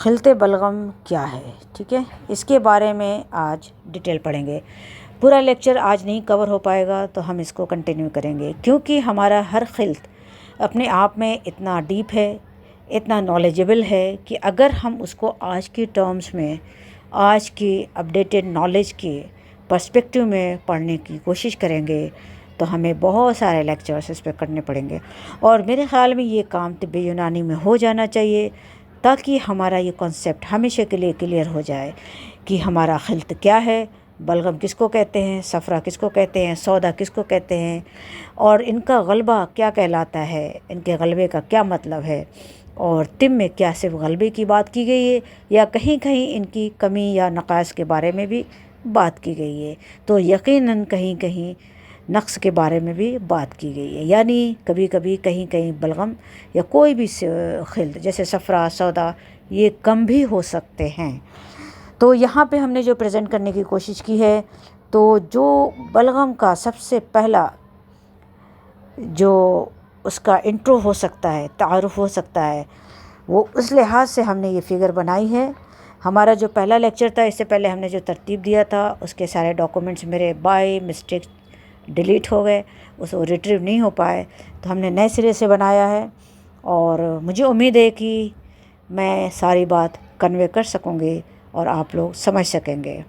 खिलते बलगम क्या है, ठीक है, इसके बारे में आज डिटेल पढ़ेंगे। पूरा लेक्चर आज नहीं कवर हो पाएगा तो हम इसको कंटिन्यू करेंगे, क्योंकि हमारा हर खिलत अपने आप में इतना डीप है, इतना नॉलेजेबल है कि अगर हम उसको आज की टर्म्स में, आज की अपडेटेड नॉलेज के पर्सपेक्टिव में पढ़ने की कोशिश करेंगे तो हमें बहुत सारे लेक्चर्स इस पर करने पड़ेंगे। और मेरे ख़्याल में ये काम तिब्बे यूनानी में हो जाना चाहिए, ताकि हमारा ये कॉन्सेप्ट हमेशा के लिए क्लियर हो जाए कि हमारा खिलत क्या है, बलगम किसको कहते हैं, सफ़रा किसको कहते हैं, सौदा किसको कहते हैं, और इनका गलबा क्या कहलाता है, इनके गलबे का क्या मतलब है, और तिब में क्या सिर्फ गलबे की बात की गई है या कहीं कहीं इनकी कमी या नक़ास के बारे में भी बात की गई है। तो यकीनन कहीं कहीं नक्स के बारे में भी बात की गई है, यानी कभी कभी कहीं कहीं बलगम या कोई भी खिलत जैसे सफ़रा, सौदा, ये कम भी हो सकते हैं। तो यहाँ पे हमने जो प्रेजेंट करने की कोशिश की है, तो जो बलगम का सबसे पहला जो उसका इंट्रो हो सकता है, तारुफ हो सकता है, वो उस लिहाज से हमने ये फिगर बनाई है। हमारा जो पहला लेक्चर था, इससे पहले हमने जो तरतीब दिया था उसके सारे डॉक्यूमेंट्स मेरे बाय मिस्टेक डिलीट हो गए, उसको रिट्रीव नहीं हो पाए, तो हमने नए सिरे से बनाया है। और मुझे उम्मीद है कि मैं सारी बात कन्वे कर सकूँगी और आप लोग समझ सकेंगे।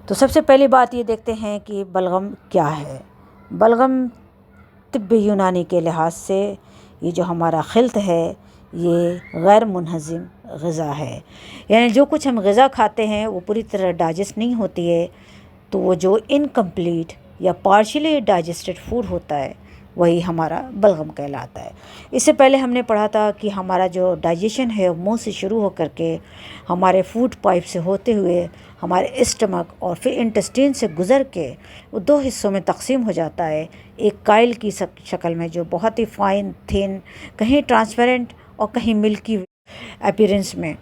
तो सबसे पहली बात ये देखते हैं कि बलगम क्या है। बलगम तिब्बी यूनानी के लिहाज से ये जो हमारा खिलत है, ये गैर मुनहज़िम ग़िज़ा है, यानी जो कुछ हम ग़िज़ा खाते हैं वो पूरी तरह डाइजेस्ट नहीं होती है, तो वो जो इनकम्प्लीट या पार्शियली डाइजेस्टेड फूड होता है वही हमारा बलगम कहलाता है। इससे पहले हमने पढ़ा था कि हमारा जो डाइजेशन है वो मुंह से शुरू होकर के हमारे फूड पाइप से होते हुए हमारे स्टमक और फिर इंटेस्टाइन से गुज़र के वो दो हिस्सों में तकसीम हो जाता है। एक काइल की शक्ल में जो बहुत ही फाइन, थिन, कहीं ट्रांसपेरेंट और कहीं मिल्की अपीयरेंस में,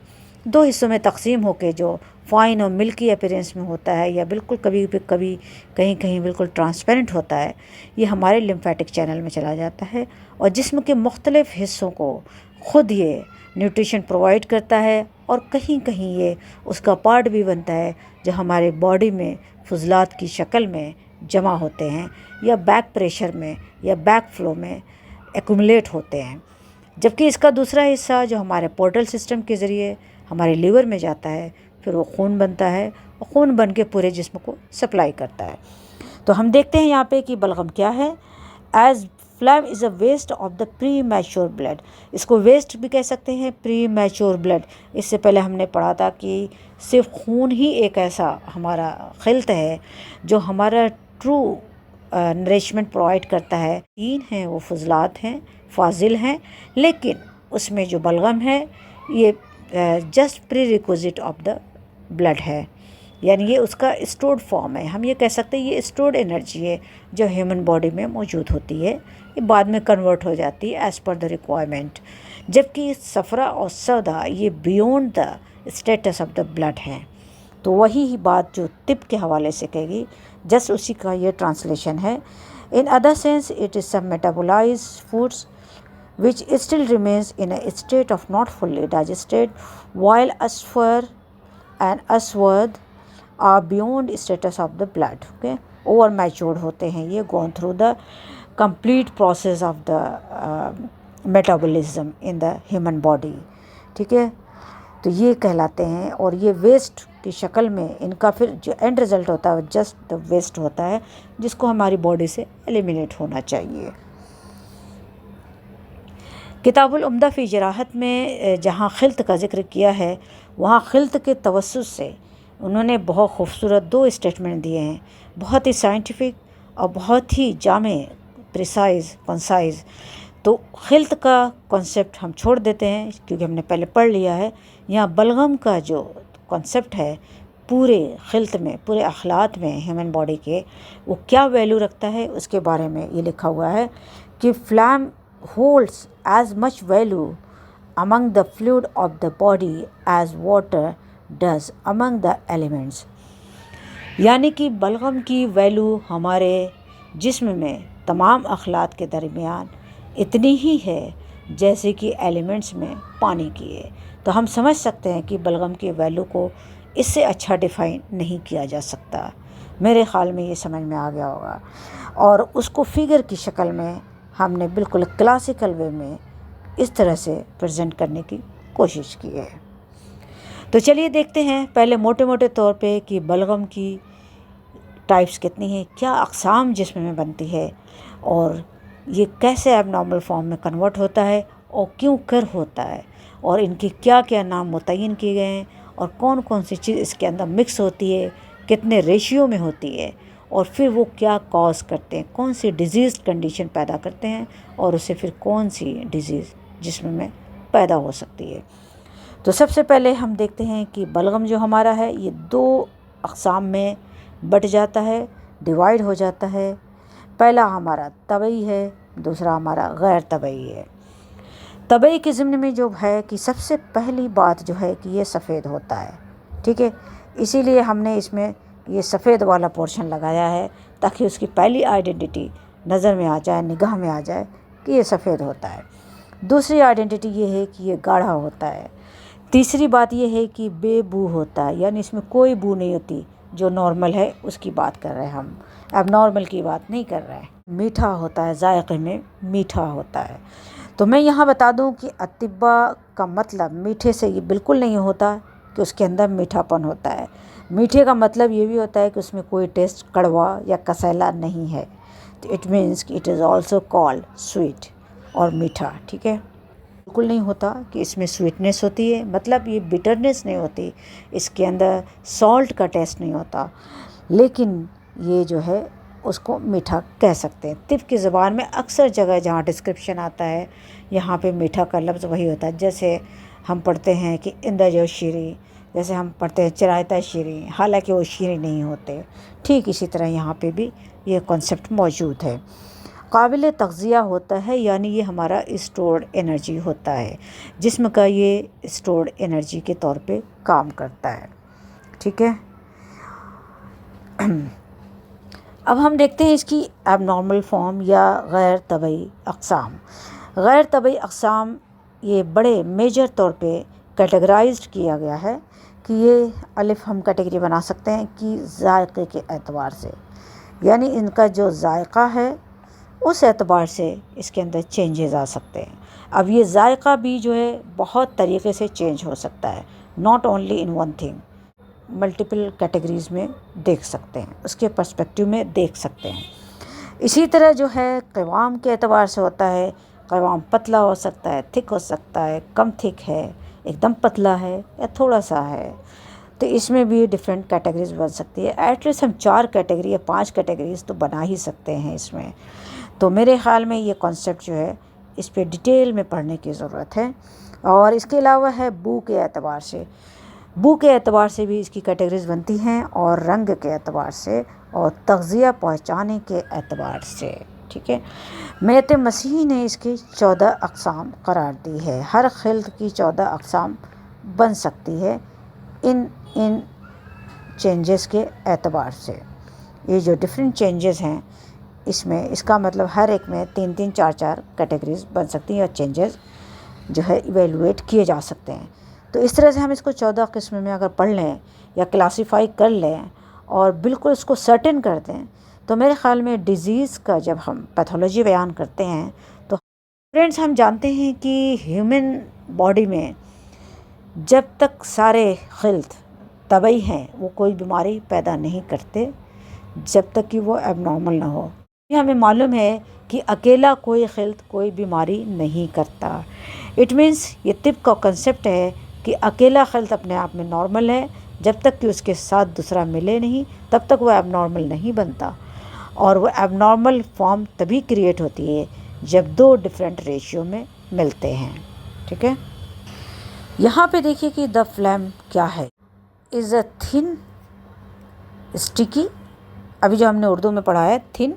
दो हिस्सों में तकसीम होकर जो फाइन और मिल्की अपीयरेंस में होता है या बिल्कुल कभी कहीं कहीं बिल्कुल ट्रांसपेरेंट होता है, ये हमारे लिम्फेटिक चैनल में चला जाता है और जिस्म के मुख्तलिफ़ हिस्सों को ख़ुद ये न्यूट्रिशन प्रोवाइड करता है और कहीं कहीं ये उसका पार्ट भी बनता है जो हमारे बॉडी में फुजलात की शक्ल में जमा होते हैं या बैक प्रेशर में या बैक फ्लो में एक्यूमुलेट होते हैं। जबकि इसका दूसरा हिस्सा जो हमारे पोर्टल सिस्टम के ज़रिए हमारे लीवर में जाता है, फिर वो खून बनता है और खून बन के पूरे जिस्म को सप्लाई करता है। तो हम देखते हैं यहाँ पे कि बलगम क्या है। As phlegm is a waste of the premature blood, इसको वेस्ट भी कह सकते हैं, प्री मैच्योर ब्लड। इससे पहले हमने पढ़ा था कि सिर्फ खून ही एक ऐसा हमारा खिलत है जो हमारा ट्रू नरिशमेंट प्रोवाइड करता है। तीन हैं वो फजलात हैं, फाजिल हैं, लेकिन उसमें जो बलगम है ये just pre requisite of the blood है, यानी ये उसका स्टोर्ड फॉर्म है। हम ये कह सकते हैं ये स्टोर्ड एनर्जी है जो ह्यूमन बॉडी में मौजूद होती है, ये बाद में कन्वर्ट हो जाती है एज़ पर द रिक्वायरमेंट। जबकि सफ़रा और सौदा ये beyond the status of the blood हैं। तो वही ही बात जो तिब के हवाले से कहेगी, जस्ट उसी का ये ट्रांसलेशन है। In other sense it is सब metabolize foods which still remains in a state of not fully digested, while asfar and aswad are beyond status of the blood, okay, over matured होते हैं, ये gone through the complete process of the metabolism in the human body, ठीक है। तो ये कहलाते हैं और ये वेस्ट की शक्ल में इनका फिर जो एंड रिज़ल्ट होता है जस्ट द वेस्ट होता है, जिसको हमारी बॉडी से एलिमिनेट होना चाहिए। किताबुल उम्दा फ़ी जराहत में जहाँ खिलत का ज़िक्र किया है, वहाँ खिलत के तवस्सुस से उन्होंने बहुत खूबसूरत दो स्टेटमेंट दिए हैं, बहुत ही साइंटिफिक और बहुत ही जामे, प्रिसाइज, कंसाइज। तो खिलत का कॉन्सेप्ट हम छोड़ देते हैं क्योंकि हमने पहले पढ़ लिया है। यहाँ बलगम का जो कॉन्सेप्ट है पूरे खिलत में, पूरे अखलात में ह्यूमन बॉडी के, वो क्या वैल्यू रखता है उसके बारे में ये लिखा हुआ है कि flame holds as much value among the fluid of the body as water does among the elements, यानी कि बलगम की वैल्यू हमारे जिस्म में तमाम अखलात के दरमियान इतनी ही है जैसे कि एलिमेंट्स में पानी की है। तो हम समझ सकते हैं कि बलगम की वैल्यू को इससे अच्छा डिफ़ाइन नहीं किया जा सकता। मेरे ख़्याल में ये समझ में आ गया होगा। और उसको फिगर की शक्ल में हमने बिल्कुल क्लासिकल वे में इस तरह से प्रेजेंट करने की कोशिश की है। तो चलिए देखते हैं पहले मोटे मोटे तौर पे कि बलगम की टाइप्स कितनी हैं, क्या अक़साम जिस्म में बनती है, और ये कैसे एबनॉर्मल फॉर्म में कन्वर्ट होता है और क्यों कर होता है, और इनके क्या क्या नाम मुतय्यन किए गए हैं, और कौन कौन सी चीज़ इसके अंदर मिक्स होती है, कितने रेशियो में होती है, और फिर वो क्या कॉज करते हैं, कौन सी डिज़ीज़ कंडीशन पैदा करते हैं, और उससे फिर कौन सी डिज़ीज़ जिस्म में पैदा हो सकती है। तो सबसे पहले हम देखते हैं कि बलगम जो हमारा है ये 2 अक़साम में बट जाता है, डिवाइड हो जाता है। पहला हमारा तबई है, दूसरा हमारा गैर तबई है। तबई के ज़िम्न में जो है कि सबसे पहली बात जो है कि ये सफ़ेद होता है, ठीक है। इसीलिए हमने इसमें ये सफ़ेद वाला पोर्शन लगाया है ताकि उसकी पहली आइडेंटिटी नज़र में आ जाए, निगाह में आ जाए कि ये सफ़ेद होता है। दूसरी आइडेंटिटी ये है कि ये गाढ़ा होता है। तीसरी बात ये है कि बेबू होता है, यानी इसमें कोई बू नहीं होती। जो नॉर्मल है उसकी बात कर रहे हैं हम, अब नॉर्मल की बात नहीं कर रहे हैं। मीठा होता है, जायक़े में मीठा होता है। तो मैं यहाँ बता दूँ कि अतिब्बा का मतलब मीठे से ये बिल्कुल नहीं होता कि उसके अंदर मीठापन होता है। मीठे का मतलब ये भी होता है कि उसमें कोई टेस्ट कड़वा या कसैला नहीं है। तो इट मीन्स कि it is also called sweet और मीठा, ठीक है। बिल्कुल नहीं होता कि इसमें स्वीटनेस होती है, मतलब ये बिटरनेस नहीं होती, इसके अंदर सॉल्ट का टेस्ट नहीं होता, लेकिन ये जो है उसको मीठा कह सकते हैं। तिब की ज़बान में अक्सर जगह जहाँ डिस्क्रिप्शन आता है यहाँ पे मीठा का लफ्ज़ वही होता है। जैसे हम पढ़ते हैं कि इंदा जो शीरी, जैसे हम पढ़ते हैं चिरायता शीरी, हालांकि वो शीरी नहीं होते। ठीक इसी तरह यहाँ पे भी ये कॉन्सेप्ट मौजूद है। काबिल तग़ज़िया होता है, यानी ये हमारा स्टोर्ड एनर्जी होता है, जिस्म का ये स्टोर्ड एनर्जी के तौर पे काम करता है, ठीक है। अब हम देखते हैं इसकी एबनॉर्मल फॉर्म या गैर तबई अक़साम। गैर तबई अक़साम ये बड़े मेजर तौर पे कैटेगराइज्ड किया गया है कि ये अलिफ हम कैटेगरी बना सकते हैं कि जायक़े के एतबार से, यानी इनका जो जायक़ा है उस एतबार से इसके अंदर चेंजेस आ सकते हैं। अब ये जायक़ा भी जो है बहुत तरीक़े से चेंज हो सकता है, not only in one thing, multiple categories में देख सकते हैं, उसके पर्सपेक्टिव में देख सकते हैं। इसी तरह जो है क़वाम के एतबार से होता है। क़वाम पतला हो सकता है, थिक हो सकता है, कम थिक है, एकदम पतला है या थोड़ा सा है। तो इसमें भी डिफरेंट कैटेगरीज बन सकती है। एटलीस्ट हम 4 कैटेगरी या 5 कैटेगरीज तो बना ही सकते हैं इसमें। तो मेरे ख़्याल में ये कॉन्सेप्ट जो है इस पे डिटेल में पढ़ने की ज़रूरत है। और इसके अलावा है बू के एतबार से, बू के एतबार से भी इसकी कैटेगरीज बनती हैं, और रंग के एतबार से, और तग़ज़िया पहुँचाने के एतबार से, ठीक है। मैत मसीह ने इसकी 14 अक़साम करार दी है। हर खिल्त की 14 अक़साम बन सकती है इन चेंजेस के एतबार से। ये जो डिफरेंट चेंजेस हैं इसमें, इसका मतलब हर एक में 3-3, 4-4 कैटेगरीज बन सकती हैं और चेंजेस जो है इवेलुएट किए जा सकते हैं। तो इस तरह से हम इसको 14 किस्म में अगर पढ़ लें या क्लासीफाई कर लें और बिल्कुल इसको सर्टेन कर दें, तो मेरे ख़्याल में डिज़ीज़ का जब हम पैथोलॉजी बयान करते हैं तो फ्रेंड्स हम जानते हैं कि ह्यूमन बॉडी में जब तक सारे खिल्त तबई हैं वो कोई बीमारी पैदा नहीं करते जब तक कि वो एबनॉर्मल ना हो। ये हमें मालूम है कि अकेला कोई खिल्त कोई बीमारी नहीं करता। इट मीन्स ये तिब का कंसेप्ट है कि अकेला खिल्त अपने आप में नॉर्मल है, जब तक कि उसके साथ दूसरा मिले नहीं तब तक वो एबनॉर्मल नहीं बनता। और वो एबनॉर्मल फॉर्म तभी क्रिएट होती है जब 2 डिफरेंट रेशियो में मिलते हैं, ठीक है। यहाँ पे देखिए कि द फ्लैम क्या है, इज़ अ थिन स्टिकी, अभी जो हमने उर्दू में पढ़ा है thin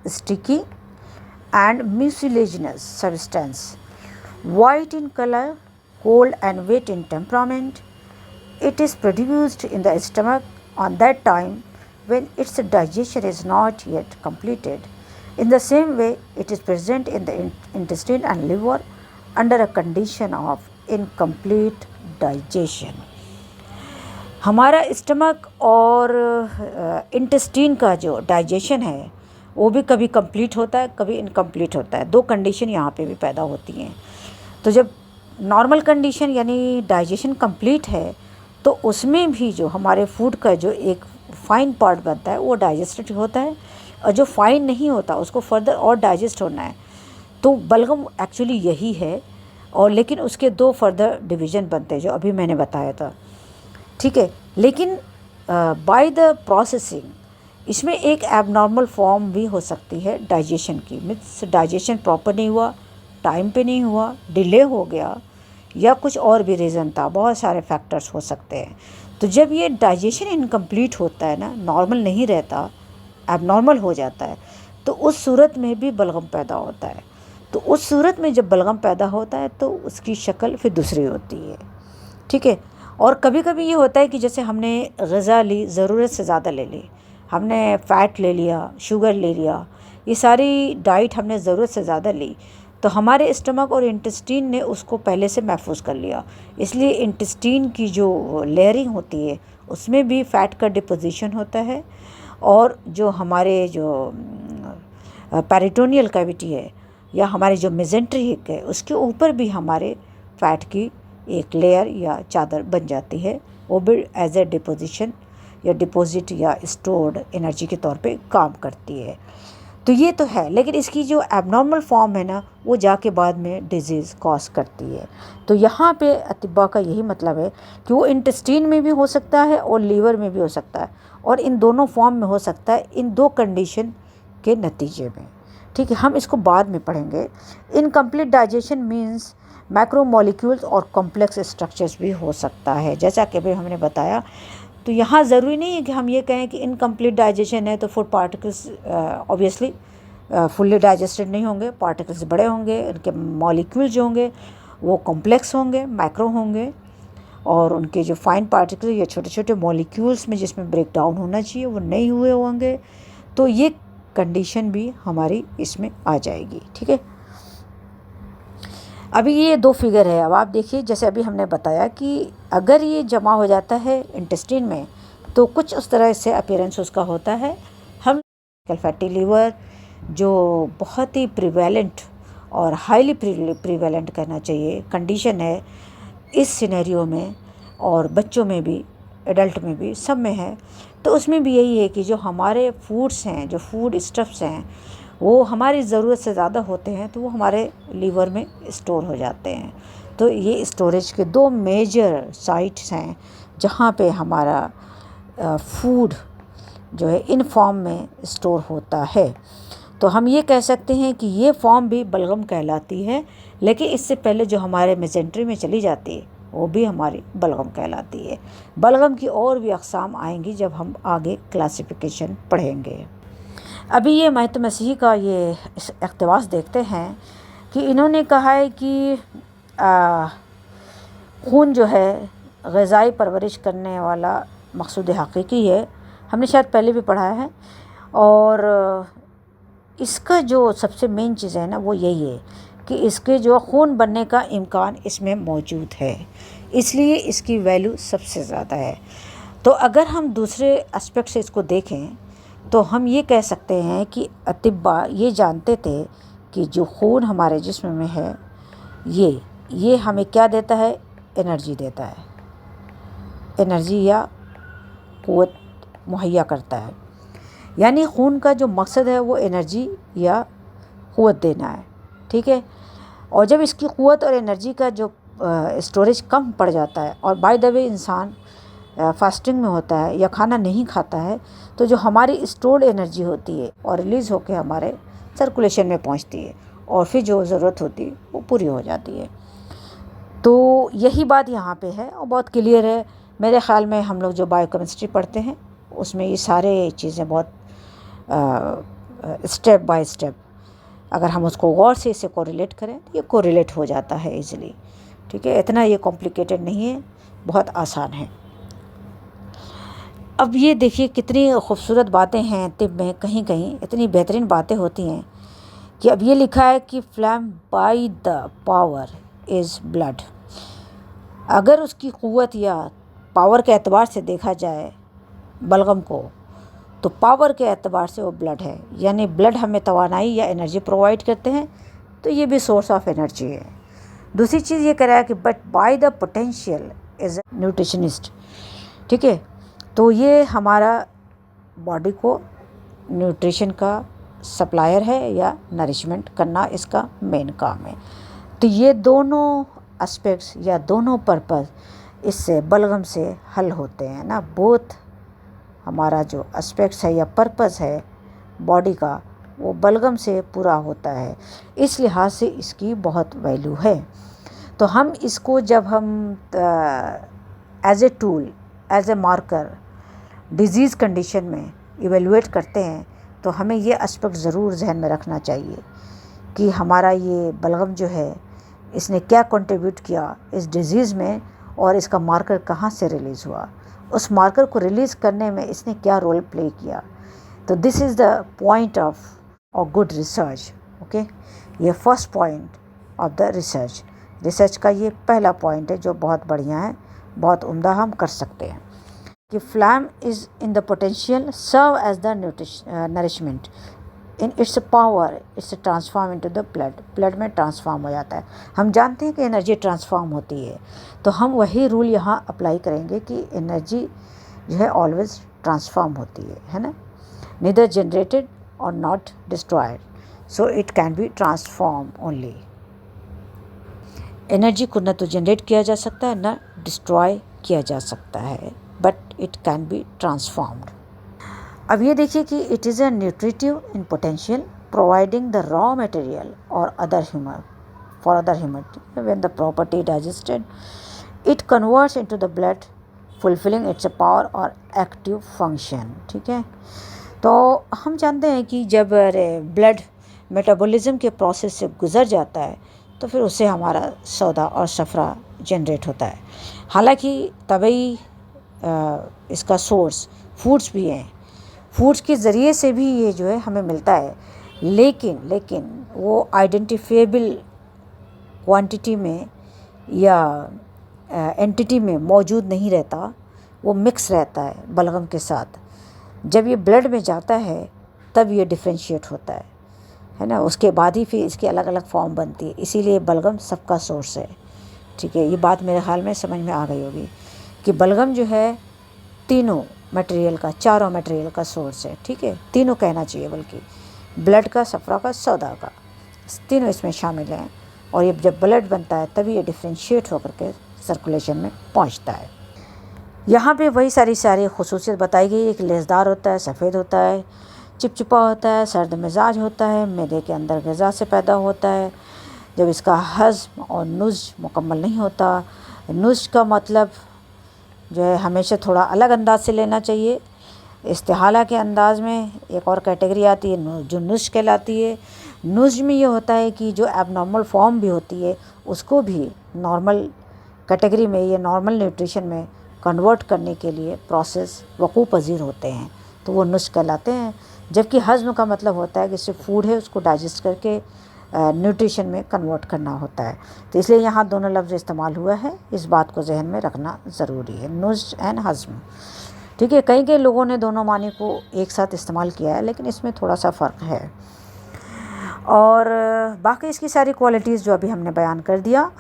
sticky and mucilaginous substance, white in colour, cold and wet in temperament. It is produced in the stomach on that time when its digestion is not yet completed. In the same way, it is present in the intestine and liver under a condition of incomplete digestion. हमारा stomach और intestine का जो digestion है वो भी कभी complete होता है, कभी इनकम्प्लीट होता है। दो कंडीशन यहाँ पे भी पैदा होती हैं। तो जब नॉर्मल कंडीशन यानी डाइजेशन कंप्लीट है तो उसमें भी जो हमारे फूड का जो एक फाइन पार्ट बनता है वो डाइजेस्टेड होता है, और जो फाइन नहीं होता उसको फर्दर और डाइजेस्ट होना है। तो बलगम एक्चुअली यही है, और लेकिन उसके दो फर्दर डिवीज़न बनते हैं जो अभी मैंने बताया था, ठीक है। लेकिन बाय द प्रोसेसिंग इसमें एक एबनॉर्मल फॉर्म भी हो सकती है डाइजेशन की, मीन्स डाइजेशन प्रॉपर नहीं हुआ, टाइम पे नहीं हुआ, डिले हो गया, या कुछ और भी रीज़न था। बहुत सारे फैक्टर्स हो सकते हैं। तो जब ये डाइजेशन इनकम्प्लीट होता है ना, नॉर्मल नहीं रहता, एबनॉर्मल हो जाता है, तो उस सूरत में भी बलगम पैदा होता है। तो उस सूरत में जब बलगम पैदा होता है तो उसकी शक्ल फिर दूसरी होती है, ठीक है। और कभी कभी ये होता है कि जैसे हमने ग़िज़ा ली, ज़रूरत से ज़्यादा ले ली, हमने फ़ैट ले लिया, शुगर ले लिया, ये सारी डाइट हमने ज़रूरत से ज़्यादा ली, तो हमारे स्टमक और इंटेस्टीन ने उसको पहले से महफूज कर लिया। इसलिए इंटेस्टीन की जो लेयरिंग होती है उसमें भी फ़ैट का डिपोजिशन होता है, और जो हमारे जो पेरिटोनियल कैविटी है या हमारे जो मेजेंट्री है उसके ऊपर भी हमारे फ़ैट की एक लेयर या चादर बन जाती है। वो भी एज ए डिपोजिशन या डिपॉजिट या स्टोर्ड एनर्जी के तौर पे काम करती है। तो ये तो है, लेकिन इसकी जो एबनॉर्मल फॉर्म है ना वो जाके बाद में डिजीज़ कॉज करती है। तो यहाँ पे अतिब्बा का यही मतलब है कि वो इंटेस्टीन में भी हो सकता है और लीवर में भी हो सकता है, और इन दोनों फॉर्म में हो सकता है, इन दो कंडीशन के नतीजे में, ठीक है। हम इसको बाद में पढ़ेंगे। इनकम्प्लीट डाइजेशन मीन्स मैक्रोमोलिक्यूल्स और कॉम्प्लेक्स स्ट्रक्चर्स भी हो सकता है, जैसा कि अभी हमने बताया। तो यहाँ ज़रूरी नहीं है कि हम ये कहें कि इनकम्प्लीट डाइजेशन है तो food particles obviously fully digested नहीं होंगे, पार्टिकल्स बड़े होंगे, उनके मॉलिक्यूल जो होंगे वो कॉम्प्लेक्स होंगे, मैक्रो होंगे, और उनके जो फाइन पार्टिकल या छोटे छोटे मॉलिक्यूल्स में जिसमें ब्रेक डाउन होना चाहिए वो नहीं हुए होंगे। तो ये कंडीशन भी हमारी इसमें आ जाएगी, ठीक है। अभी ये दो फिगर है। अब आप देखिए, जैसे अभी हमने बताया कि अगर ये जमा हो जाता है इंटेस्टिन में तो कुछ उस तरह से अपीयरेंस उसका होता है। हम फैटी लीवर जो बहुत ही प्रिवेलेंट और हाईली प्रिवेलेंट कहना चाहिए कंडीशन है इस सिनेरियो में, और बच्चों में भी, एडल्ट में भी, सब में है। तो उसमें भी यही है कि जो हमारे फूड्स हैं, जो फूड स्टफ्स हैं, वो हमारी ज़रूरत से ज़्यादा होते हैं तो वो हमारे लीवर में स्टोर हो जाते हैं। तो ये स्टोरेज के दो मेजर साइट्स हैं जहाँ पे हमारा फूड जो है इन फॉर्म में स्टोर होता है। तो हम ये कह सकते हैं कि ये फॉर्म भी बलगम कहलाती है, लेकिन इससे पहले जो हमारे मेजेंट्री में चली जाती है वो भी हमारी बलगम कहलाती है। बलगम की और भी अक़साम आएंगी जब हम आगे क्लासिफिकेशन पढ़ेंगे। अभी ये महत मसीह का ये इक़्तिबास देखते हैं कि इन्होंने कहा है कि खून जो है ग़िज़ाई परवरिश करने वाला मक़सूद हकीकी है। हमने शायद पहले भी पढ़ा है, और इसका जो सबसे मेन चीज़ है ना वो यही है कि इसके जो खून बनने का इम्कान इसमें मौजूद है, इसलिए इसकी वैल्यू सबसे ज़्यादा है। तो अगर हम दूसरे एस्पेक्ट से इसको देखें तो हम ये कह सकते हैं कि अतिब्बा ये जानते थे कि जो खून हमारे जिस्म में है ये हमें क्या देता है, एनर्जी देता है, एनर्जी या क़ुव्वत मुहैया करता है। यानी खून का जो मकसद है वो एनर्जी या क़ुव्वत देना है, ठीक है। और जब इसकी क़ुव्वत और एनर्जी का जो स्टोरेज कम पड़ जाता है, और बाय द वे इंसान फास्टिंग में होता है या खाना नहीं खाता है, तो जो हमारी स्टोर्ड एनर्जी होती है और रिलीज़ होकर हमारे सर्कुलेशन में पहुंचती है, और फिर जो ज़रूरत होती है वो पूरी हो जाती है। तो यही बात यहाँ पे है और बहुत क्लियर है। मेरे ख़्याल में हम लोग जो बायोकेमिस्ट्री पढ़ते हैं उसमें ये सारे चीज़ें बहुत स्टेप बाय स्टेप अगर हम उसको गौर से इसे कोरिलेट करें तो ये कोरिलेट हो जाता है ईज़िली, ठीक है। इतना ये कॉम्प्लिकेटेड नहीं है, बहुत आसान है। अब ये देखिए कितनी खूबसूरत बातें हैं तिब में, कहीं कहीं इतनी बेहतरीन बातें होती हैं कि अब ये लिखा है कि flame by the power is blood. अगर उसकी क़ुव्वत या पावर के एतबार से देखा जाए बलगम को, तो पावर के एतबार से वो ब्लड है, यानी ब्लड हमें तवानाई या एनर्जी प्रोवाइड करते हैं, तो ये भी सोर्स ऑफ एनर्जी है। दूसरी चीज़ ये कह रहा है कि but by the potential as a nutritionist, ठीक है। तो ये हमारा बॉडी को न्यूट्रिशन का सप्लायर है या नरिशमेंट करना इसका मेन काम है। तो ये दोनों एस्पेक्ट्स या दोनों पर्पस इससे बलगम से हल होते हैं ना। बोथ हमारा जो एस्पेक्ट्स है या पर्पस है बॉडी का, वो बलगम से पूरा होता है। इस लिहाज से इसकी बहुत वैल्यू है। तो हम इसको जब हम as a tool, as a marker disease condition में इवेलुएट करते हैं, तो हमें ये एस्पेक्ट ज़रूर जहन में रखना चाहिए कि हमारा ये बलगम जो है इसने क्या कंट्रीब्यूट किया इस डिज़ीज़ में, और इसका मार्कर कहाँ से रिलीज़ हुआ, उस मार्कर को रिलीज़ करने में इसने क्या रोल प्ले किया। तो this is the point of good research. Okay, ये first point of the research का ये पहला पॉइंट है जो बहुत बढ़िया है, बहुत उम्दा हम कर सकते हैं कि phlegm is in the potential serve as the nourishment in its power its transform into the blood में ट्रांसफॉर्म हो जाता है। हम जानते हैं कि एनर्जी ट्रांसफॉर्म होती है, तो हम वही रूल यहाँ अप्लाई करेंगे कि एनर्जी जो है ऑलवेज ट्रांसफॉर्म होती है ना। नीदर जनरेटेड और not destroyed, so it can be transform only. Energy को न तो जनरेट किया जा सकता है न डिस्ट्रॉय किया जा सकता है, but it can be transformed. अब ये देखिए कि it is a nutritive in potential providing the raw material और other human when the property digested it converts into the blood fulfilling its power और एक्टिव फंक्शन। ठीक है, तो हम जानते हैं कि जब ब्लड मेटाबॉलिज्म के प्रोसेस से गुजर जाता है तो फिर उससे हमारा सौदा और सफ़रा जनरेट होता है। हालांकि तभी इसका सोर्स फूड्स भी हैं, फूड्स के ज़रिए से भी ये जो है हमें मिलता है, लेकिन वो आइडेंटिफिएबल क्वांटिटी में या एंटिटी में मौजूद नहीं रहता, वो मिक्स रहता है बलगम के साथ। जब ये ब्लड में जाता है तब ये डिफ्रेंशिएट होता है ना, उसके बाद ही फिर इसकी अलग अलग फॉर्म बनती है। इसीलिए बलगम सबका सोर्स है। ठीक है, ये बात मेरे ख्याल में समझ में आ गई होगी कि बलगम जो है तीनों मटेरियल का, चारों मटेरियल का सोर्स है। ठीक है, तीनों कहना चाहिए, बल्कि ब्लड का, सफ़रा का, सौदा का, तीनों इसमें शामिल हैं। और ये जब ब्लड बनता है तभी ये डिफ्रेंशिएट होकर के सर्कुलेशन में पहुंचता है। यहाँ पे वही सारी खुसूसियत बताई गई है कि लेज़दार होता है, सफ़ेद होता है, चिपचिपा होता है, सर्द मिजाज होता है, मैदे के अंदर ग़िज़ा से पैदा होता है। जब इसका हज़्म और नुज़्म मुकम्मल नहीं होता, नुज़्म का मतलब जो है हमेशा थोड़ा अलग अंदाज से लेना चाहिए। इस्तिहाला के अंदाज में एक और कैटेगरी आती है जो नुज़्म कहलाती है। नुज़्म में ये होता है कि जो एबनॉर्मल फॉर्म भी होती है उसको भी नॉर्मल कैटेगरी में, ये नॉर्मल न्यूट्रिशन में कन्वर्ट करने के लिए प्रोसेस वक़ू पज़ीर होते हैं, तो वो नुज़्म कहलाते हैं। जबकि हज़्म का मतलब होता है कि सिर्फ फूड है उसको डाइजेस्ट करके न्यूट्रिशन में कन्वर्ट करना होता है। तो इसलिए यहाँ दोनों लफ्ज़ इस्तेमाल हुआ है, इस बात को जहन में रखना ज़रूरी है, नुज़्म एंड हज़्म। ठीक है, कई लोगों ने दोनों मानी को एक साथ इस्तेमाल किया है, लेकिन इसमें थोड़ा सा फ़र्क है। और बाकी इसकी सारी क्वालिटीज़ जो अभी हमने बयान कर दिया।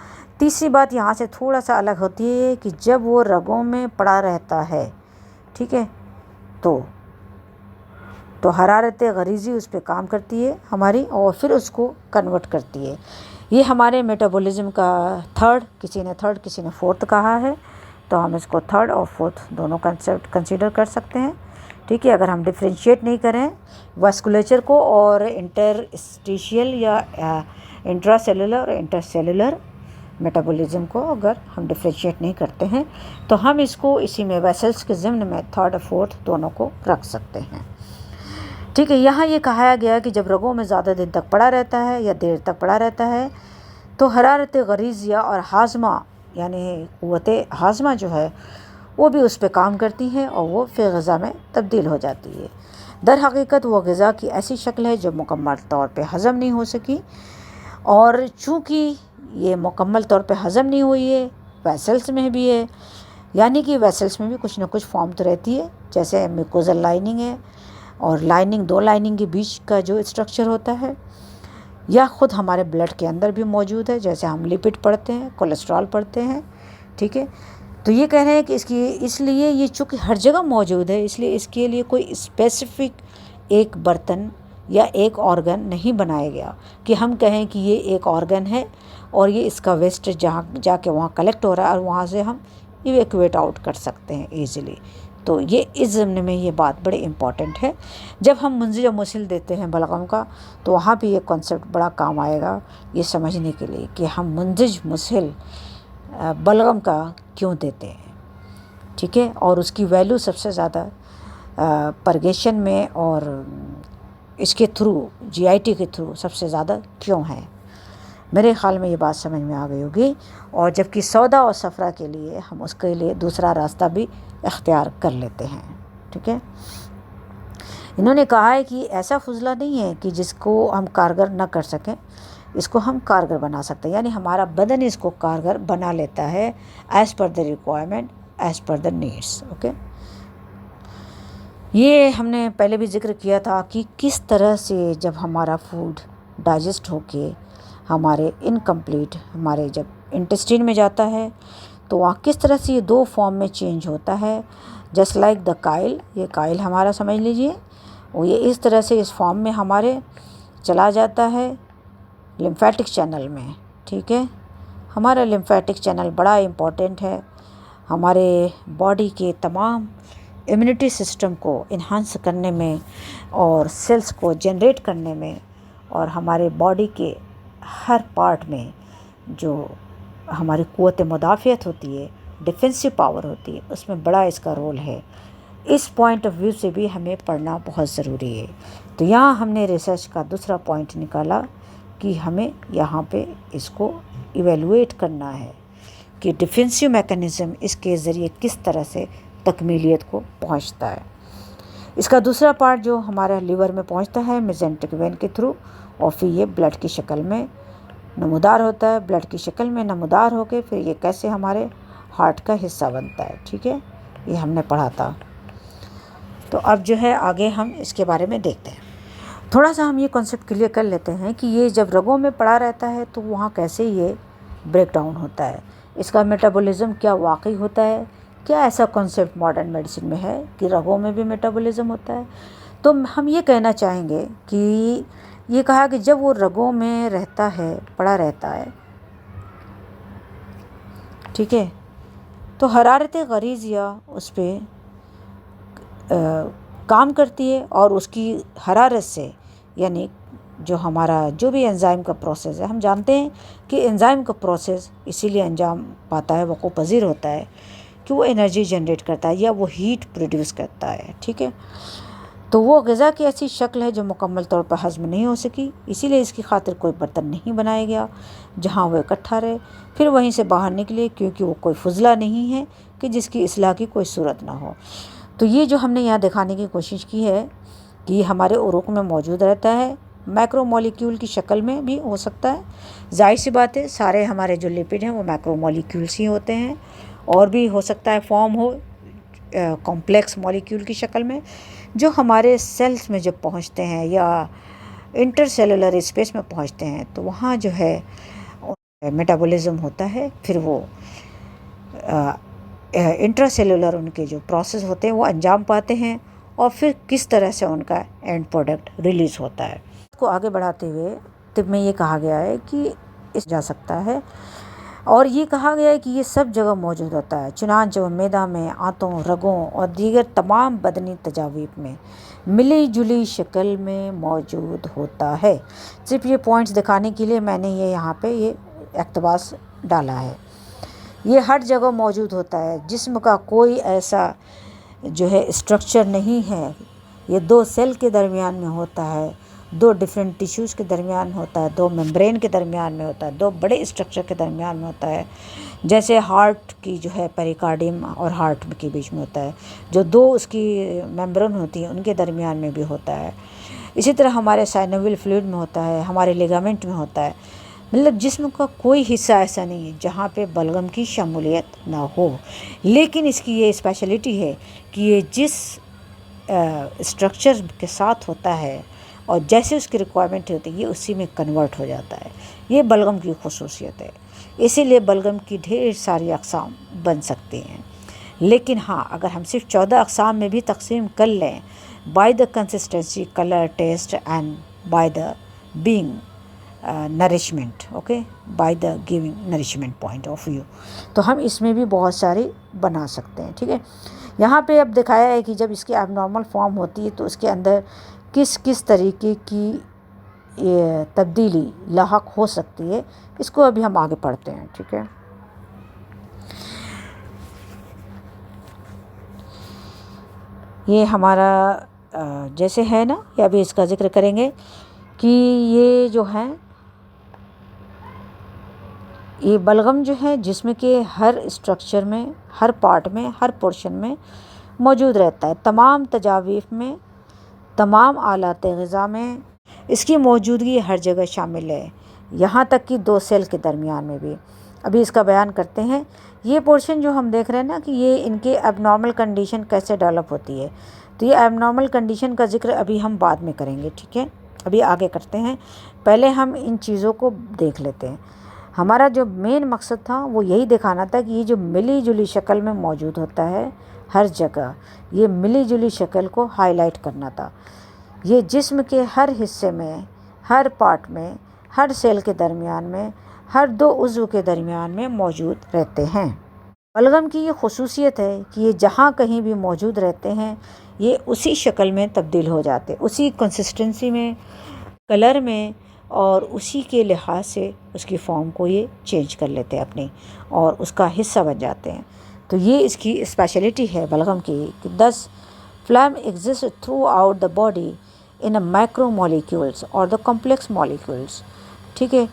तीसरी बात यहाँ से थोड़ा सा अलग होती है कि जब वो रगों में पड़ा रहता है, ठीक है, तो हरारत गरीज़ी उस पर काम करती है हमारी और फिर उसको कन्वर्ट करती है। ये हमारे मेटाबॉलिज्म का थर्ड, किसी ने फोर्थ कहा है, तो हम इसको थर्ड और फोर्थ दोनों कंसेप्ट कंसीडर कर सकते हैं। ठीक है, अगर हम डिफ्रेंशिएट नहीं करें वास्कुलेचर को और इंटरस्टिशियल या इंट्रासेलुलर और इंटरसेलुलर मेटाबॉलिज्म को अगर हम डिफ्रेंशिएट नहीं करते हैं, तो हम इसको इसी में वेसल्स के ज़िम्न में थर्ड और फोर्थ दोनों को रख सकते हैं। ठीक है, यहाँ ये कहा गया कि जब रगों में ज़्यादा दिन तक पड़ा रहता है या देर तक पड़ा रहता है तो हरारत गरीज़िया और हाज़मा यानी क़ुव्वत हाज़मा जो है वो भी उस पर काम करती हैं और वो फिर ग़िज़ा में तब्दील हो जाती है। दर हकीकत वो ग़िज़ा की ऐसी शक्ल है जो मुकम्मल तौर पे हज़म नहीं हो सकी, और चूँकि ये मुकम्मल तौर पे हज़म नहीं हुई है, वेसल्स में भी है, यानी कि वेसल्स में भी कुछ ना कुछ फॉर्म तो रहती है, जैसे म्यूकोजल लाइनिंग है और लाइनिंग, दो लाइनिंग के बीच का जो स्ट्रक्चर होता है, या ख़ुद हमारे ब्लड के अंदर भी मौजूद है, जैसे हम लिपिड पढ़ते हैं, कोलेस्ट्रॉल पढ़ते हैं, ठीक है। तो ये कह रहे हैं कि इसलिए ये चूँकि हर जगह मौजूद है, इसलिए इसके लिए कोई स्पेसिफिक एक बर्तन या एक ऑर्गन नहीं बनाया गया कि हम कहें कि ये एक ऑर्गन है और ये इसका वेस्ट जहाँ जाके वहाँ कलेक्ट हो रहा है और वहाँ से हम इवैक्यूएट आउट कर सकते हैं ईज़िली। तो ये इस ज़माने में ये बात बड़ी इम्पॉर्टेंट है। जब हम मुंजिज मुसिल देते हैं बलगम का, तो वहाँ भी ये कॉन्सेप्ट बड़ा काम आएगा ये समझने के लिए कि हम मुंजिज मुसिल बलगम का क्यों देते हैं, ठीक है, और उसकी वैल्यू सबसे ज़्यादा परगेशन में और इसके थ्रू जीआईटी के थ्रू सबसे ज़्यादा क्यों है। मेरे ख़्याल में ये बात समझ में आ गई होगी। और जबकि सौदा और सफ़रा के लिए हम उसके लिए दूसरा रास्ता भी इख्तियार कर लेते हैं, ठीक है। इन्होंने कहा है कि ऐसा फुजला नहीं है कि जिसको हम कारगर ना कर सकें, इसको हम कारगर बना सकते हैं, यानी हमारा बदन इसको कारगर बना लेता है as per the requirement, as per the needs, okay. ये हमने पहले भी जिक्र किया था कि किस तरह से जब हमारा फूड डाइजेस्ट होके हमारे इनकम्प्लीट हमारे जब इंटेस्टाइन में जाता है तो वहाँ किस तरह से ये दो फॉर्म में चेंज होता है। जस्ट लाइक द काइल, ये काइल हमारा समझ लीजिए, और ये इस तरह से इस फॉर्म में हमारे चला जाता है लिम्फेटिक चैनल में, ठीक है। हमारा लिम्फेटिक चैनल बड़ा इम्पोर्टेंट है हमारे बॉडी के तमाम इम्यूनिटी सिस्टम को इन्हांस करने में और सेल्स को जनरेट करने में, और हमारे बॉडी के हर पार्ट में जो हमारी क़ुव्वत मुदाफ़ियत होती है, डिफेंसिव पावर होती है, उसमें बड़ा इसका रोल है। इस पॉइंट ऑफ व्यू से भी हमें पढ़ना बहुत ज़रूरी है। तो यहाँ हमने रिसर्च का दूसरा पॉइंट निकाला कि हमें यहाँ पे इसको इवेलुएट करना है कि डिफेंसिव मैकेनिज़्म इसके ज़रिए किस तरह से तकमीलियत को पहुँचता है। इसका दूसरा पार्ट जो हमारा लीवर में पहुँचता है मेसेंटेरिक वेन के थ्रू, और फिर ये ब्लड की शक्ल में नमूदार होता है, ब्लड की शक्ल में नमूदार होकर फिर ये कैसे हमारे हार्ट का हिस्सा बनता है, ठीक है, ये हमने पढ़ा था। तो अब जो है आगे हम इसके बारे में देखते हैं। थोड़ा सा हम ये कॉन्सेप्ट क्लियर कर लेते हैं कि ये जब रगों में पड़ा रहता है तो वहाँ कैसे ये ब्रेक डाउन होता है, इसका मेटाबॉलिज्म क्या वाकई होता है, क्या ऐसा कॉन्सेप्ट मॉडर्न मेडिसिन में है कि रगों में भी मेटाबॉलिज्म होता है। तो हम ये कहना चाहेंगे कि ये कहा कि जब वो रगों में रहता है, पड़ा रहता है, ठीक है, तो हरारत ग़रीज़िया उस पर काम करती है और उसकी हरारत से, यानी जो हमारा जो भी एंजाइम का प्रोसेस है, हम जानते हैं कि एंजाइम का प्रोसेस इसीलिए अंजाम पाता है, वक़ूअ पज़ीर होता है कि वो एनर्जी जनरेट करता है या वो हीट प्रोड्यूस करता है, ठीक है। तो वो ग़िज़ा की ऐसी शक्ल है जो मुकम्मल तौर पर हज़म नहीं हो सकी, इसीलिए इसकी खातिर कोई बर्तन नहीं बनाया गया जहाँ वो इकट्ठा रहे, फिर वहीं से बाहर निकले, क्योंकि वो कोई फुजला नहीं है कि जिसकी इस्लाह की कोई सूरत ना हो। तो ये जो हमने यहाँ दिखाने की कोशिश की है कि हमारे उरूक में मौजूद रहता है, मैक्रोमोलिक्यूल की शक्ल में भी हो सकता है। जाहिर सी बात है सारे हमारे जो लिपिड हैं वो मैक्रोमोलिक्यूल्स ही होते हैं, और भी हो सकता है फॉर्म हो कॉम्प्लेक्स मॉलिक्यूल की शक्ल में, जो हमारे सेल्स में जब पहुंचते हैं या इंटरसेलुलर स्पेस में पहुंचते हैं तो वहाँ जो है मेटाबॉलिज्म होता है। फिर वो इंट्रासेलुलर उनके जो प्रोसेस होते हैं वो अंजाम पाते हैं, और फिर किस तरह से उनका एंड प्रोडक्ट रिलीज़ होता है। इसको आगे बढ़ाते हुए तिब में ये कहा गया है कि इस जा सकता है, और ये कहा गया है कि ये सब जगह मौजूद होता है, चुनांचे वो मैदा में, आंतों, रगों और दीगर तमाम बदनी तजावीब में मिली जुली शक्ल में मौजूद होता है। सिर्फ ये पॉइंट्स दिखाने के लिए मैंने ये यहाँ पे ये इक़्तिबास डाला है। ये हर जगह मौजूद होता है, जिस्म का कोई ऐसा जो है स्ट्रक्चर नहीं है, ये दो सेल के दरमियान में होता है, दो डिफरेंट टिश्यूज़ के दरमियान होता है, दो मेम्ब्रेन के दरमियान में होता है, दो बड़े स्ट्रक्चर के दरमियान में होता है, जैसे हार्ट की जो है पेरिकार्डियम और हार्ट के बीच में होता है, जो दो उसकी मेम्ब्रेन होती है उनके दरमियान में भी होता है। इसी तरह हमारे साइनोवियल फ्लूइड में होता है, हमारे लिगामेंट में होता है। मतलब जिस्म का कोई हिस्सा ऐसा नहीं है जहाँ पे बलगम की शमूलियत ना हो। लेकिन इसकी ये स्पेशलिटी है कि ये जिस स्ट्रक्चर के साथ होता है और जैसे उसकी रिक्वायरमेंट होती है ये उसी में कन्वर्ट हो जाता है। ये बलगम की खुसूसियत है। इसीलिए बलगम की ढेर सारी अक़साम बन सकती हैं। लेकिन हाँ, अगर हम सिर्फ 14 अक़साम में भी तकसीम कर लें by the consistency, colour, taste and by the being nourishment, okay, by the giving nourishment point of view, तो हम इसमें भी बहुत सारे बना सकते हैं। ठीक है, यहाँ पे अब दिखाया है कि जब इसकी एबनॉर्मल फॉर्म होती है तो उसके अंदर किस किस तरीके की तब्दीली लाहक हो सकती है। इसको अभी हम आगे पढ़ते हैं। ठीक है, ये हमारा जैसे है ना, ये अभी इसका जिक्र करेंगे कि ये जो है, ये बलगम जो है जिस्म के हर स्ट्रक्चर में, हर पार्ट में, हर पोर्शन में मौजूद रहता है। तमाम तजावीफ़ में, तमाम आलात ग़िज़ा में इसकी मौजूदगी हर जगह शामिल है, यहाँ तक कि 2 सेल के दरमियान में भी। अभी इसका बयान करते हैं। ये पोर्शन जो हम देख रहे हैं ना कि ये इनके एबनॉर्मल कंडीशन कैसे डेवलप होती है, तो ये एबनॉर्मल कंडीशन का जिक्र अभी हम बाद में करेंगे। ठीक है, अभी आगे करते हैं। पहले हम इन चीज़ों को देख लेते हैं। हमारा जो मेन मकसद था वो यही दिखाना था कि ये जो मिली जुली शक्ल में मौजूद होता है हर जगह, ये मिली जुली शक्ल को हाईलाइट करना था। ये जिस्म के हर हिस्से में, हर पार्ट में, हर सेल के दरमियान में, हर 2 उज़्व के दरमियान में मौजूद रहते हैं। बलगम की ये खुसूसियत है कि ये जहाँ कहीं भी मौजूद रहते हैं ये उसी शक्ल में तब्दील हो जाते, उसी कंसिस्टेंसी में, कलर में, और उसी के लिहाज से उसकी फॉर्म को ये चेंज कर लेते हैं अपनी, और उसका हिस्सा बन जाते हैं। तो ये इसकी स्पेशलिटी है बलगम की कि 10 phlegm exist throughout the body in a micro molecules और द कॉम्प्लेक्स मॉलिक्यूल्स। ठीक है,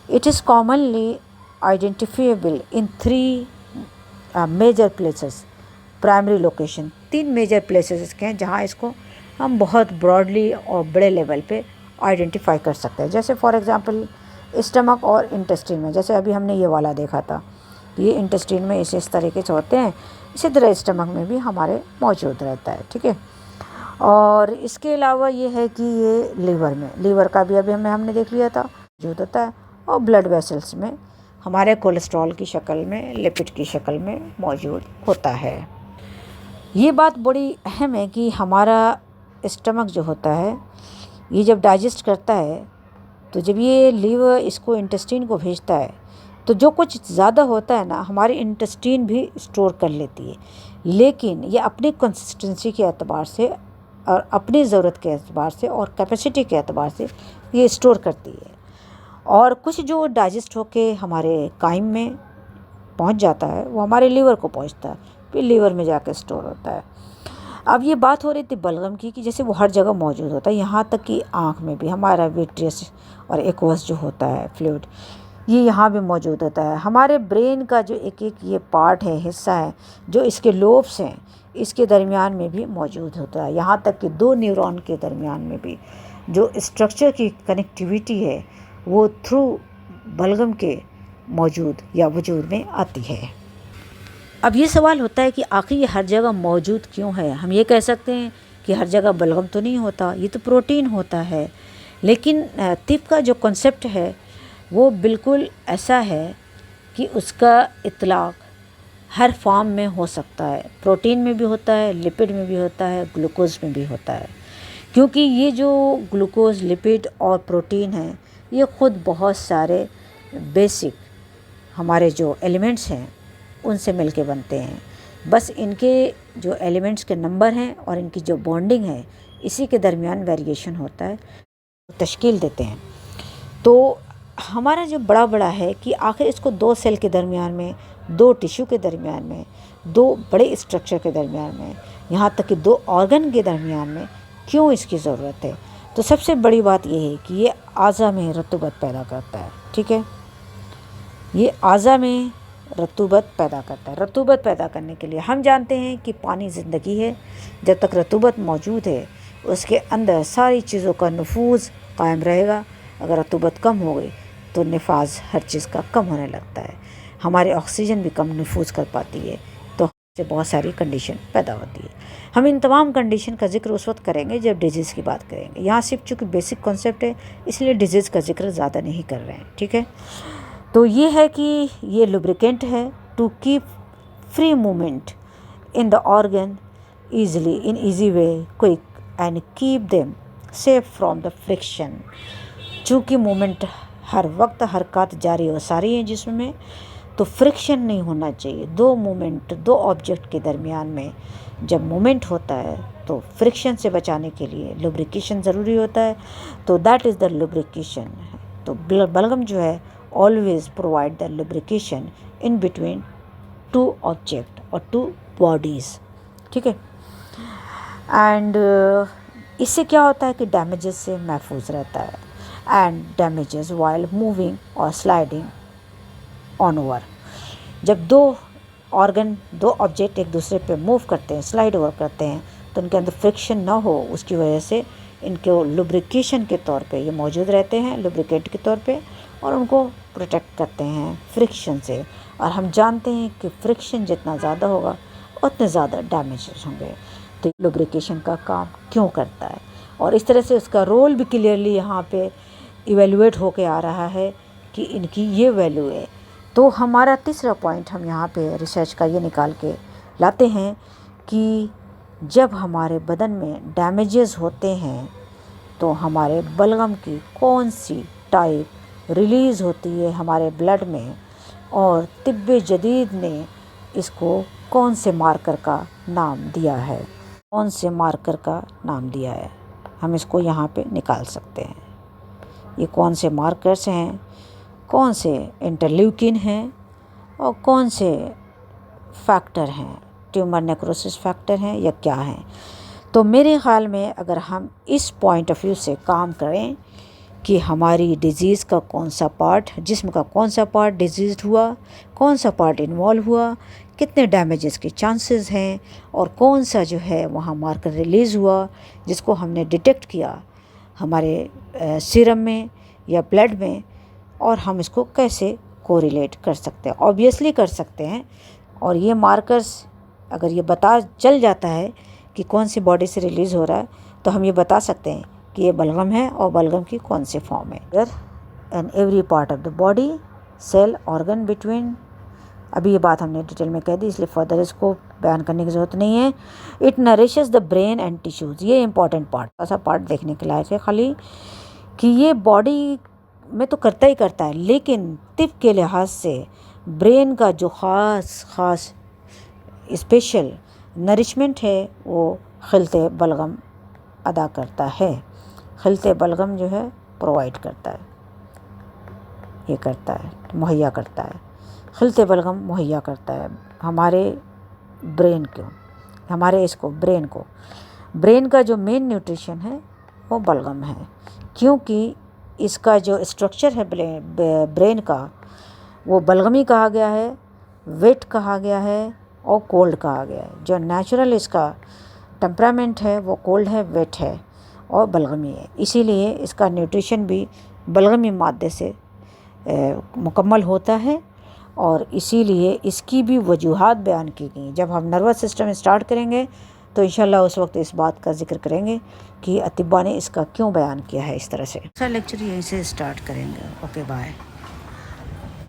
it is commonly identifiable in 3 major places. Primary location 3 major places इसके हैं जहाँ इसको हम बहुत ब्रॉडली और बड़े लेवल पे आइडेंटिफाई कर सकते हैं। जैसे फॉर एग्जांपल स्टमक और इंटेस्टिन में, जैसे अभी हमने ये वाला देखा था, ये इंटेस्टिन में इस तरीके से होते हैं, इसी तरह स्टमक में भी हमारे मौजूद रहता है। ठीक है, और इसके अलावा ये है कि ये लीवर में, लीवर का भी अभी हमने देख लिया था मौजूद होता है, और ब्लड वेसल्स में हमारे कोलेस्ट्रॉल की शक्ल में, लिपिड की शक्ल में मौजूद होता है। ये बात बड़ी अहम है कि हमारा स्टमक जो होता है ये जब डाइजेस्ट करता है तो जब ये लीवर इसको इंटेस्टाइन को भेजता है तो जो कुछ ज़्यादा होता है ना हमारी इंटेस्टाइन भी स्टोर कर लेती है, लेकिन ये अपनी कंसिस्टेंसी के एतबार से और अपनी ज़रूरत के एतबार से और कैपेसिटी के एतबार से ये स्टोर करती है, और कुछ जो डाइजेस्ट होके हमारे काइम में पहुंच जाता है वो हमारे लीवर को पहुंचता है, फिर लीवर में जाकर स्टोर होता है। अब ये बात हो रही थी बलगम की कि जैसे वो हर जगह मौजूद होता है, यहाँ तक कि आँख में भी हमारा विट्रियस और एक्वस जो होता है फ्लूइड, ये यहाँ भी मौजूद होता है। हमारे ब्रेन का जो एक एक ये पार्ट है, हिस्सा है, जो इसके लोब्स हैं, इसके दरमियान में भी मौजूद होता है। यहाँ तक कि 2 न्यूरॉन के दरमियान में भी जो स्ट्रक्चर की कनेक्टिविटी है वो थ्रू बलगम के मौजूद या वजूद में आती है। अब ये सवाल होता है कि आखिर ये हर जगह मौजूद क्यों है। हम ये कह सकते हैं कि हर जगह बलगम तो नहीं होता, ये तो प्रोटीन होता है, लेकिन तिब का जो कॉन्सेप्ट है वो बिल्कुल ऐसा है कि उसका इतलाक़ हर फॉर्म में हो सकता है। प्रोटीन में भी होता है, लिपिड में भी होता है, ग्लूकोज में भी होता है, क्योंकि ये जो ग्लूकोज, लिपिड और प्रोटीन है ये ख़ुद बहुत सारे बेसिक हमारे जो एलिमेंट्स हैं उनसे मिलके बनते हैं। बस इनके जो एलिमेंट्स के नंबर हैं और इनकी जो बॉन्डिंग है इसी के दरमियान वेरिएशन होता है, तश्कील देते हैं। तो हमारा जो बड़ा है कि आखिर इसको 2 सेल के दरमियान में, 2 टिश्यू के दरमियान में, 2 बड़े स्ट्रक्चर के दरमियान में, यहाँ तक कि 2 ऑर्गन के दरमियान में क्यों इसकी ज़रूरत है। तो सबसे बड़ी बात यह है कि ये आज़ा में रतूबत पैदा करता है। ठीक है, ये आज़ा में रतूबत पैदा करता है। रतूबत पैदा करने के लिए हम जानते हैं कि पानी ज़िंदगी है। जब तक रतूबत मौजूद है उसके अंदर सारी चीज़ों का नफूज़ कायम रहेगा। अगर रतूबत कम हो गई तो नफाज हर चीज़ का कम होने लगता है, हमारी ऑक्सीजन भी कम नफूज कर पाती है, तो से बहुत सारी कंडीशन पैदा होती है। हम इन तमाम कंडीशन का जिक्र उस वक्त करेंगे जब डिजीज़ की बात करेंगे। यहाँ सिर्फ चूँकि बेसिक कॉन्सेप्ट है इसलिए डिजीज़ का जिक्र ज़्यादा नहीं कर रहे हैं, ठीक है। तो ये है कि ये लुब्रिकेंट है to keep free movement in the organ easily in easy way quick and keep them safe from the friction। चूँकि मूवमेंट हर वक्त हरकत जारी और सारी है जिस्म में, तो फ्रिक्शन नहीं होना चाहिए। दो ऑब्जेक्ट के दरमियान में जब मूवमेंट होता है तो फ्रिक्शन से बचाने के लिए लुब्रिकेशन ज़रूरी होता है, तो दैट इज़ द लुब्रिकेशन। तो बलगम जो है always provide the lubrication in between two object और टू बॉडीज़, ठीक है। एंड इससे क्या होता है कि डैमेजेस से महफूज रहता है। एंड डैमेजेस वाइल मूविंग और स्लाइडिंग ऑन ओवर, जब दो ऑब्जेक्ट एक दूसरे पे मूव करते हैं, स्लाइड ओवर करते हैं, तो उनके अंदर फ्रिक्शन ना हो, उसकी वजह से इनको लुब्रिकेशन के तौर पे ये मौजूद रहते हैं, लुब्रिकेट के तौर पे, और उनको प्रोटेक्ट करते हैं फ्रिक्शन से। और हम जानते हैं कि फ्रिक्शन जितना ज़्यादा होगा उतने ज़्यादा डैमेजेस होंगे। तो लुब्रिकेशन का काम क्यों करता है, और इस तरह से उसका रोल भी क्लियरली यहाँ पे इवेलुएट होके आ रहा है कि इनकी ये वैल्यू है। तो हमारा तीसरा पॉइंट हम यहाँ पे रिसर्च का ये निकाल के लाते हैं कि जब हमारे बदन में डैमेजेस होते हैं तो हमारे बलगम की कौन सी टाइप रिलीज़ होती है हमारे ब्लड में, और तिब्बे जदीद ने इसको कौन से मार्कर का नाम दिया है, हम इसको यहाँ पे निकाल सकते हैं। ये कौन से मार्कर्स हैं, कौन से इंटरल्यूकिन हैं, और कौन से फैक्टर हैं, ट्यूमर नेक्रोसिस फैक्टर हैं या क्या हैं। तो मेरे ख़्याल में अगर हम इस पॉइंट ऑफ व्यू से काम करें कि हमारी डिज़ीज़ का कौन सा पार्ट, जिस्म का कौन सा पार्ट डिजीज़ हुआ, कौन सा पार्ट इन्वॉल्व हुआ, कितने डैमेजेस के चांसेस हैं, और कौन सा जो है वहाँ मार्कर रिलीज़ हुआ जिसको हमने डिटेक्ट किया हमारे सीरम में या ब्लड में, और हम इसको कैसे कोरिलेट कर सकते हैं। ऑब्वियसली कर सकते हैं, और ये मार्कर्स अगर ये बता चल जाता है कि कौन सी बॉडी से रिलीज़ हो रहा है, तो हम ये बता सकते हैं कि ये बलगम है और बलगम की कौन सी फॉर्म है। And every part of the body, cell, organ between, अभी ये बात हमने डिटेल में कह दी इसलिए फर्दर इसको बयान करने की ज़रूरत नहीं है। It nourishes the brain and tissues, ये इंपॉर्टेंट पार्ट, ऐसा पार्ट देखने के लायक है खाली कि ये बॉडी में तो करता ही करता है, लेकिन तिब के लिहाज से ब्रेन का जो ख़ास स्पेशल नरिशमेंट है वो खिलते बलगम अदा करता है। खिलते बलगम जो है प्रोवाइड करता है, ये करता है, मुहैया करता है। खिलते बलगम मुहैया करता है हमारे ब्रेन को, ब्रेन का जो मेन न्यूट्रिशन है वो बलगम है, क्योंकि इसका जो स्ट्रक्चर है ब्रेन का वो बलगमी कहा गया है, वेट कहा गया है और कोल्ड कहा गया है। जो नेचुरल इसका टेम्परामेंट है वो कोल्ड है, वेट है और बलगमी है, इसीलिए इसका न्यूट्रिशन भी बलगमी मादे से मुकम्मल होता है, और इसीलिए इसकी भी वजूहात बयान की गई। जब हम नर्वस सिस्टम स्टार्ट करेंगे तो इंशाल्लाह उस वक्त इस बात का जिक्र करेंगे कि अतिबा ने इसका क्यों बयान किया है इस तरह से। लेक्चर यहीं से स्टार्ट करेंगे। Okay, bye.